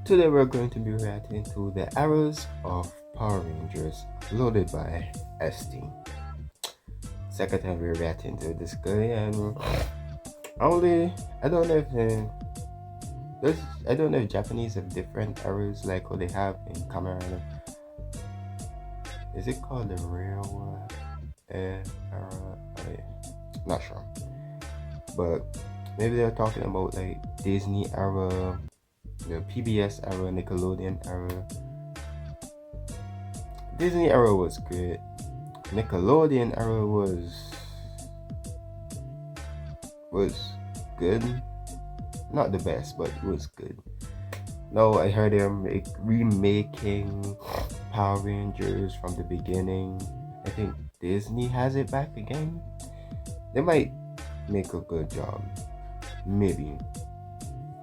Today we're going to be reacting to the Arrows of Power Rangers, loaded by ST. Second time we're reacting to this guy, and I don't know if I don't know if Japanese have different arrows like what they have in Kamen Rider. Is it called the real arrow? Not sure, but maybe they're talking about like Disney arrow, the PBS arrow, Nickelodeon arrow. Disney arrow was great. Nickelodeon arrow was good. Not the best, but it was good. No, I heard they're remaking Power Rangers from the beginning. I think Disney has it back again. They might make a good job. Maybe.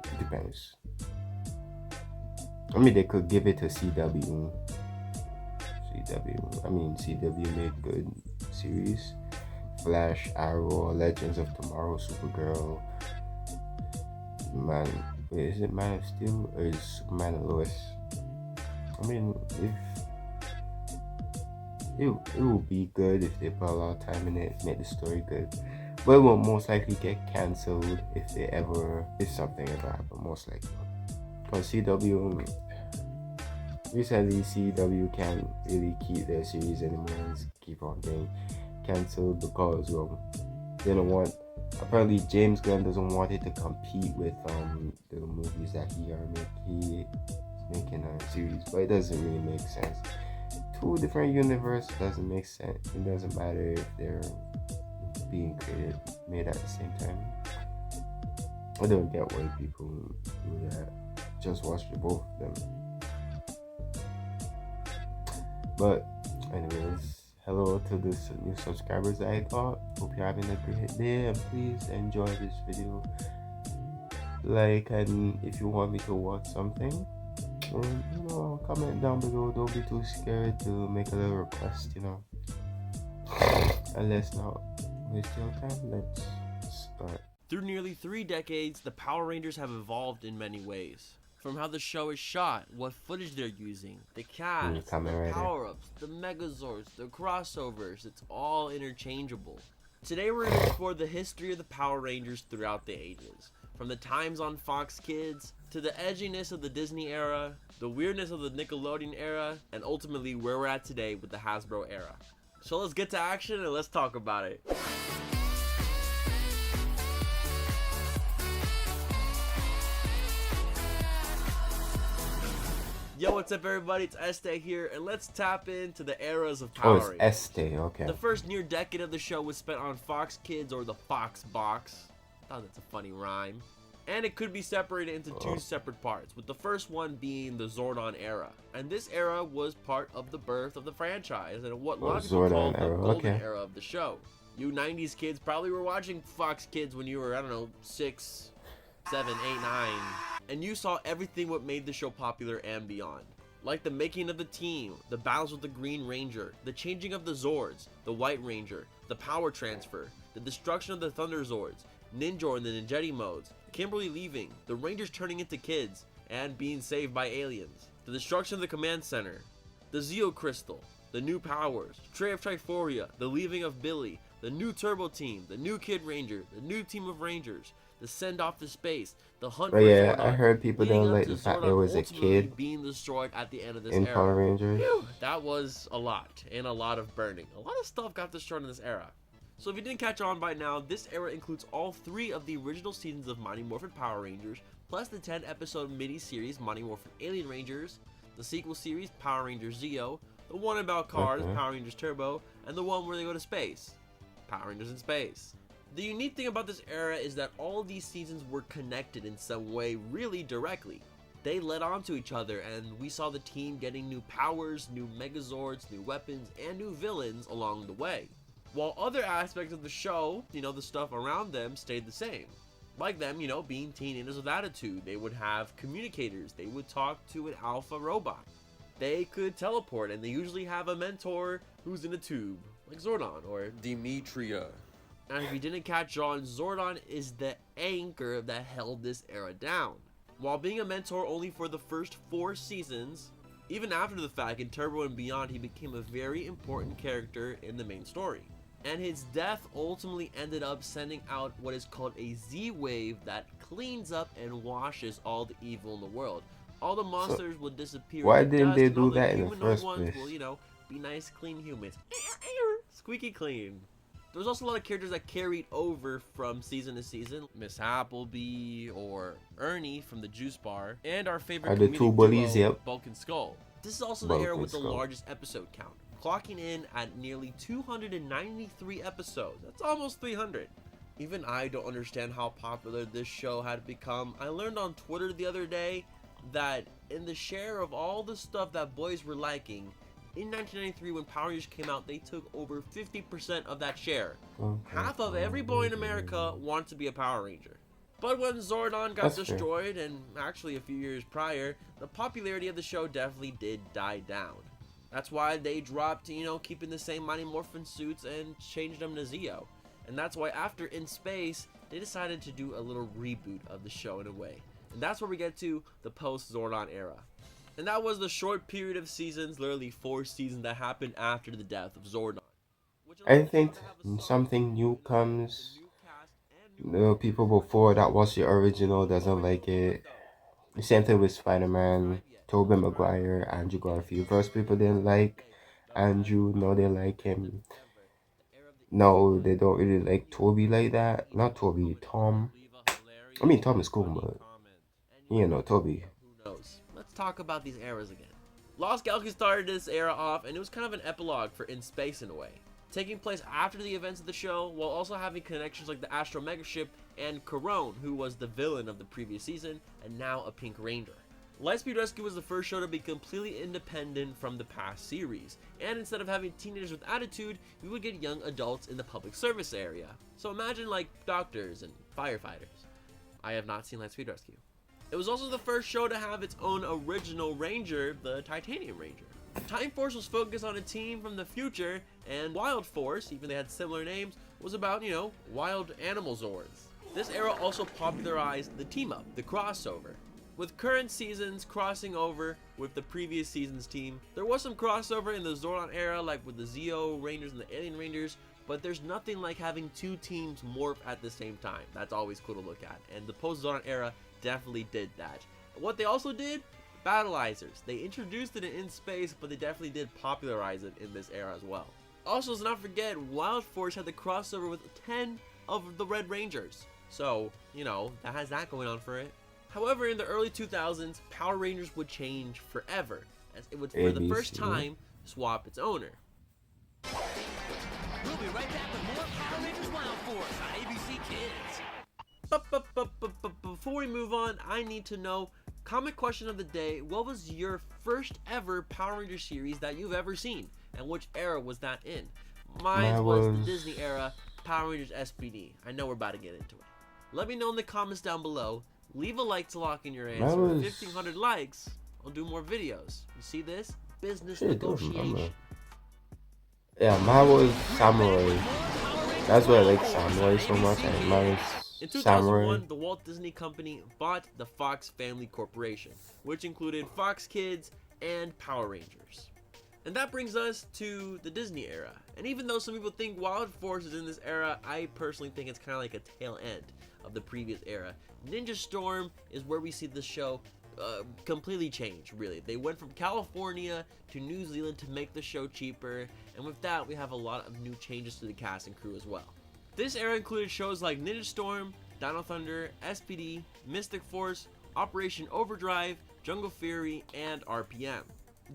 It depends. I mean, they could give it to CW. CW made good series. Flash, Arrow, Legends of Tomorrow, Supergirl. Is it Man of Steel or is Superman and Lois? I mean, it will be good if they put a lot of time in it, make the story good. But it will most likely get cancelled if something ever happens, most likely. Because recently CW can't really keep their series anymore. It's keep on getting cancelled because they don't want. Apparently James Gunn doesn't want it to compete with the movies that he's making a series, but it doesn't really make sense. Two different universes doesn't make sense. It doesn't matter if they're being made at the same time. I don't get why people do that. Just watch both of them. But anyways, hello to the new subscribers that I got. Hope you're having a great day, and please enjoy this video. Like, and if you want me to watch something, comment down below. Don't be too scared to make a little request, And let's not waste your time. Let's start. Through nearly 3 decades, the Power Rangers have evolved in many ways. From how the show is shot, what footage they're using, the cast, the power-ups, the Megazords, the crossovers, it's all interchangeable. Today we're going to explore the history of the Power Rangers throughout the ages. From the times on Fox Kids, to the edginess of the Disney era, the weirdness of the Nickelodeon era, and ultimately where we're at today with the Hasbro era. So let's get to action and let's talk about it. Yo, what's up everybody, it's Este here, and let's tap into the eras of Power Rangers. Oh, it's Este, okay. The first near decade of the show was spent on Fox Kids, or the Fox Box. I thought that's a funny rhyme. And it could be separated into two separate parts, with the first one being the Zordon era. And this era was part of the birth of the franchise, and what a lot of people call the golden era of the show. You 90s kids probably were watching Fox Kids when you were, I don't know, 6, 7, 8, 9. And you saw everything what made the show popular and beyond. Like the making of the team, the battles with the Green Ranger, the changing of the Zords, the White Ranger, the power transfer, the destruction of the Thunder Zords, Ninja in the Ninjetti modes, Kimberly leaving, the Rangers turning into kids, and being saved by aliens, the destruction of the command center, the Zeo Crystal, the new powers, Tray of Triforia, the leaving of Billy, the new Turbo Team, the new Kid Ranger, the new team of Rangers, the send off to space, the hunt for Zordon, I heard people don't like the fact there was a kid being destroyed at the end of this in era. Power Rangers. Whew, that was a lot, and a lot of burning. A lot of stuff got destroyed in this era. So if you didn't catch on by now, this era includes all 3 of the original seasons of Mighty Morphin Power Rangers, plus the 10-episode mini-series Mighty Morphin Alien Rangers, the sequel series Power Rangers Zeo, the one about cars, Power Rangers Turbo, and the one where they go to space, Power Rangers in Space. The unique thing about this era is that all these seasons were connected in some way really directly. They led on to each other, and we saw the team getting new powers, new Megazords, new weapons, and new villains along the way. While other aspects of the show, the stuff around them stayed the same. Like them, being teenagers with attitude. They would have communicators. They would talk to an alpha robot. They could teleport, and they usually have a mentor who's in a tube, like Zordon or Demetria. And if you didn't catch on, Zordon is the anchor that held this era down. While being a mentor only for the first 4 seasons, even after the fact in Turbo and beyond, he became a very important character in the main story. And his death ultimately ended up sending out what is called a Z-wave that cleans up and washes all the evil in the world. All the monsters will disappear Why into didn't dust, they and all do the that in the humanoid first ones place? will, be nice, clean humans. Squeaky clean. There was also a lot of characters that carried over from season to season. Miss Appleby or Ernie from the Juice Bar, and our favorite The two comedic bullies, duo, yep. Bulk and Skull. This is also the Bulk era and with the Skull. largest episode count, clocking in at nearly 293 episodes. That's almost 300. Even I don't understand how popular this show had become. I learned on Twitter the other day that in the share of all the stuff that boys were liking, in 1993 when Power Rangers came out, they took over 50% of that share. Half of every boy in America wanted to be a Power Ranger. But when Zordon got That's fair. destroyed, and actually a few years prior, the popularity of the show definitely did die down. That's why they dropped, keeping the same Mighty Morphin suits and changed them to Zeo. And that's why after In Space, they decided to do a little reboot of the show in a way. And that's where we get to the post-Zordon era. And that was the short period of seasons, literally 4 seasons that happened after the death of Zordon. I think something new comes. The people before that watched the original doesn't like it. The same thing with Spider-Man, Tobey Maguire, Andrew Garfield. First people didn't like Andrew, now they like him. No, they don't really like Toby like that. Not Toby, Tom. I mean, Tom is cool, but Toby. Who knows? Let's talk about these eras again. Lost Galaxy started this era off, and it was kind of an epilogue for In Space in a way, taking place after the events of the show, while also having connections like the Astro Megaship and Corone, who was the villain of the previous season, and now a Pink Ranger. Lightspeed Rescue was the first show to be completely independent from the past series, and instead of having teenagers with attitude, we would get young adults in the public service area. So imagine like doctors and firefighters. I have not seen Lightspeed Rescue. It was also the first show to have its own original Ranger, the Titanium Ranger. Time Force was focused on a team from the future, and Wild Force, even they had similar names, was about, wild animal Zords. This era also popularized the team-up, the crossover. With current seasons crossing over with the previous season's team, there was some crossover in the Zordon era, like with the Zeo Rangers and the Alien Rangers, but there's nothing like having 2 teams morph at the same time. That's always cool to look at, and the post-Zordon era definitely did that. What they also did, Battleizers. They introduced it in Space, but they definitely did popularize it in this era as well. Also, let's not forget, Wild Force had the crossover with 10 of the Red Rangers. So, that has that going on for it. However, in the early 2000s, Power Rangers would change forever, as it would, for the first time, swap its owner. We'll be right back with more Power Rangers Wild Force on ABC Kids. But before we move on, I need to know, comment question of the day, what was your first ever Power Ranger series that you've ever seen? And which era was that in? Mine was the Disney era, Power Rangers SPD. I know we're about to get into it. Let me know in the comments down below. Leave a like to lock in your answer. 1,500 likes, I'll do more videos. You see this? Business negotiation. Yeah, mine was Samurai. That's why I like Samurai so much. And mine In was 2001, Samurai. the Walt Disney Company bought the Fox Family Corporation, which included Fox Kids and Power Rangers. And that brings us to the Disney era. And even though some people think Wild Force is in this era, I personally think it's kind of like a tail end of the previous era. Ninja Storm is where we see the show completely change, really. They went from California to New Zealand to make the show cheaper, and with that, we have a lot of new changes to the cast and crew as well. This era included shows like Ninja Storm, Dino Thunder, SPD, Mystic Force, Operation Overdrive, Jungle Fury, and RPM.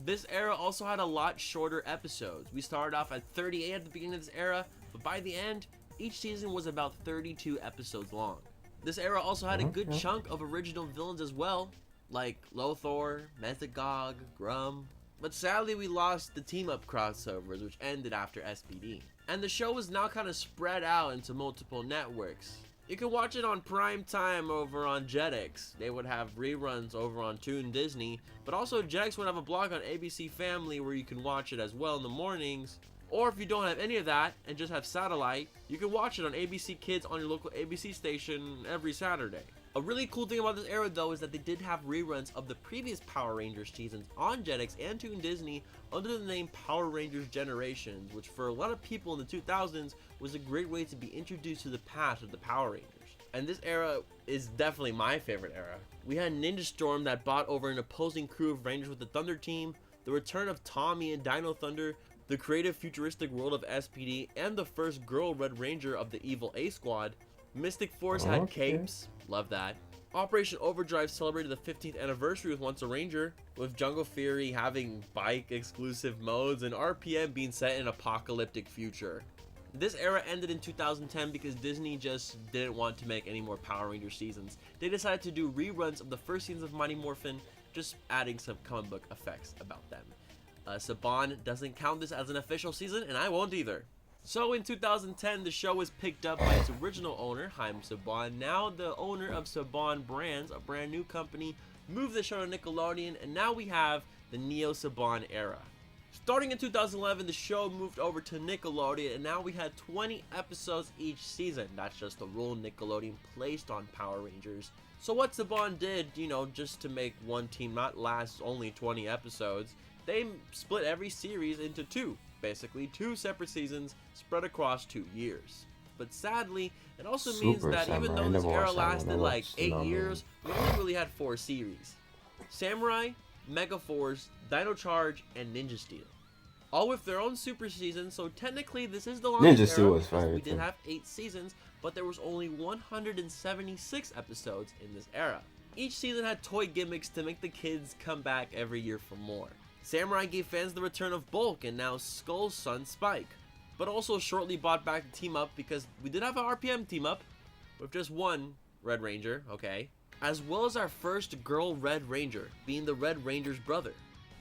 This era also had a lot shorter episodes. We started off at 38 at the beginning of this era, but by the end, each season was about 32 episodes long. This era also had a good chunk of original villains as well, like Lothor, Mesogog, Grum. But sadly, we lost the team-up crossovers, which ended after SPD. And the show was now kind of spread out into multiple networks. You can watch it on prime time over on Jetix. They would have reruns over on Toon Disney, but also Jetix would have a blog on ABC Family where you can watch it as well in the mornings. Or if you don't have any of that and just have satellite, you can watch it on ABC Kids on your local ABC station every Saturday. A really cool thing about this era though is that they did have reruns of the previous Power Rangers seasons on Jetix and Toon Disney under the name Power Rangers Generations, which for a lot of people in the 2000s was a great way to be introduced to the past of the Power Rangers. And this era is definitely my favorite era. We had Ninja Storm that bought over an opposing crew of Rangers with the Thunder Team, the return of Tommy and Dino Thunder, the creative futuristic world of SPD, and the first girl Red Ranger of the evil A Squad. Mystic Force had capes, love that. Operation Overdrive celebrated the 15th anniversary with Once a Ranger, with Jungle Fury having bike exclusive modes and RPM being set in an apocalyptic future. This era ended in 2010 because Disney just didn't want to make any more Power Ranger seasons. They decided to do reruns of the first seasons of Mighty Morphin, just adding some comic book effects about them. Saban doesn't count this as an official season, and I won't either. So in 2010, the show was picked up by its original owner, Haim Saban. Now the owner of Saban Brands, a brand new company, moved the show to Nickelodeon, and now we have the Neo Saban era. Starting in 2011, the show moved over to Nickelodeon, and now we had 20 episodes each season. That's just the rule Nickelodeon placed on Power Rangers. So what Saban did, just to make one team not last only 20 episodes, they split every series into two. Basically, 2 separate seasons spread across 2 years. But sadly, it also means that even though this era lasted like 8 years, we only really had 4 series. Samurai, Mega Force, Dino Charge, and Ninja Steel. All with their own super seasons, so technically this is the longest Ninja Steel era was because fire we did too. have 8 seasons, but there was only 176 episodes in this era. Each season had toy gimmicks to make the kids come back every year for more. Samurai gave fans the return of Bulk and now Skull's son Spike, but also shortly bought back the team up because we did have an RPM team up with just one Red Ranger, okay, as well as our first girl Red Ranger, being the Red Ranger's brother.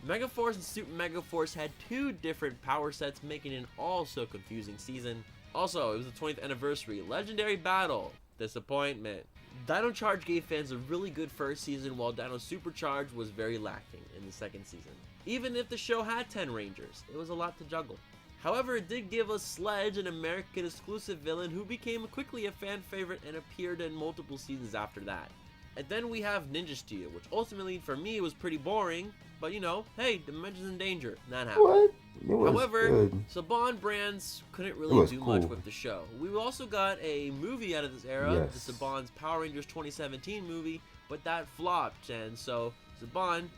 Megaforce and Super Megaforce had 2 different power sets, making it an also confusing season. Also, it was the 20th anniversary, Legendary Battle, disappointment. Dino Charge gave fans a really good first season, while Dino Supercharge was very lacking in the second season. Even if the show had 10 Rangers, it was a lot to juggle. However, it did give us Sledge, an American exclusive villain who became quickly a fan favorite and appeared in multiple seasons after that. And then we have Ninja Steel, which ultimately for me was pretty boring, but hey, Dimensions in Danger, that happened. What? It was However, good. Saban Brands couldn't It really was do cool. much with the show. We also got a movie out of this era, Yes. the Saban's Power Rangers 2017 movie, but that flopped, and so Saban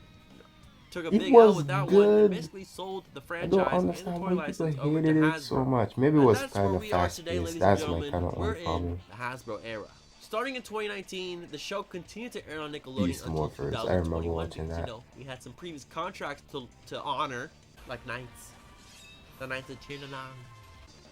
took a It big L was with that one and good. basically sold the I franchise don't and the understand toy why license people over to hated Hasbro. it so much. Maybe it And was that's kind where of we are fast today, paced. ladies and That's my gentlemen. kind of We're own in problem. the Hasbro era. Starting in 2019, the show continued to air on Nickelodeon Beast until Morphers. I remember 2021 watching because, that. we had some previous contracts to honor, like Knights. The Knights of Chinanan.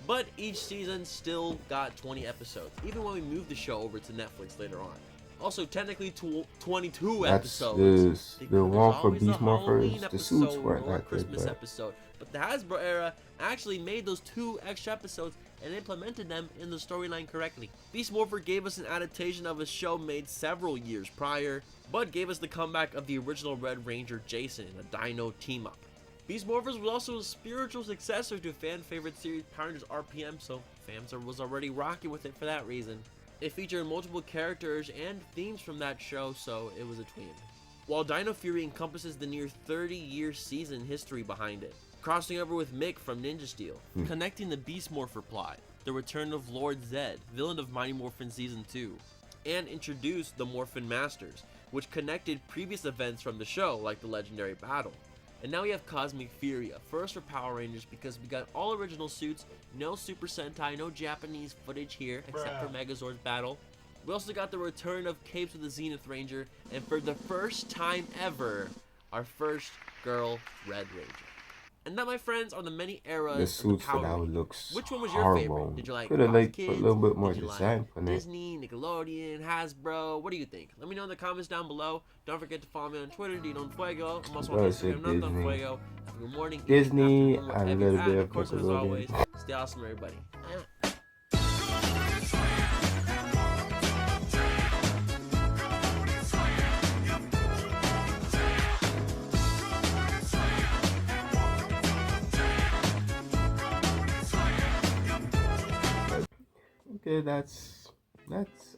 But each season still got 20 episodes, even when we moved the show over to Netflix later on. Also, technically 22 That's episodes. the because one there's for always a Beast Halloween Morphers. The suits episode weren't or a that good, Christmas but episode. But the Hasbro era actually made those 2 extra episodes and implemented them in the storyline correctly. Beast Morpher gave us an adaptation of a show made several years prior, but gave us the comeback of the original Red Ranger Jason in a Dino team-up. Beast Morphers was also a spiritual successor to fan favorite series Power Rangers RPM, so fans was already rocking with it for that reason. It featured multiple characters and themes from that show, so it was a twin. While Dino Fury encompasses the near 30-year season history behind it, crossing over with Mick from Ninja Steel, connecting the Beast Morpher plot, the return of Lord Zed, villain of Mighty Morphin Season 2, and introduced the Morphin Masters, which connected previous events from the show, like the Legendary Battle. And now we have Cosmic Fury, a first for Power Rangers because we got all original suits, no Super Sentai, no Japanese footage here, except for Megazord's battle. We also got the return of Capes with the Zenith Ranger, and for the first time ever, our first girl Red Ranger. And that, my friends, are the many eras the of suits the for Power that would Rangers. look Which one was your horrible. favorite? Did you like Could have Fox like Kids? put a little bit more Did you design like on it. Disney, Nickelodeon, Hasbro? What do you think? Let me know in the comments down below. Don't forget to follow me on Twitter, Dino Fuego. I'm also on Gotta say Instagram, Not Don Disney. Fuego. Have a good morning, Disney, evening, and a afternoon, little whatever bit you're at. of Of course, as Nickelodeon. always, stay awesome, everybody. Okay, that's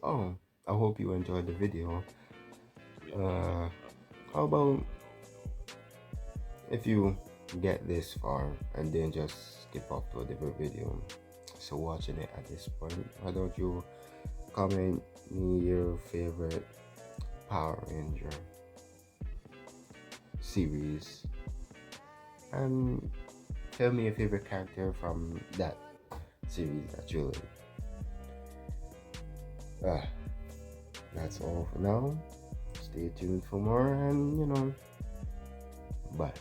oh I hope you enjoyed the video. How about if you get this far and then just skip off to a different video? So watching it at this point, why don't you comment me your favorite Power Ranger series and tell me your favorite character from that series actually. That's all for now. Stay tuned for more, and bye.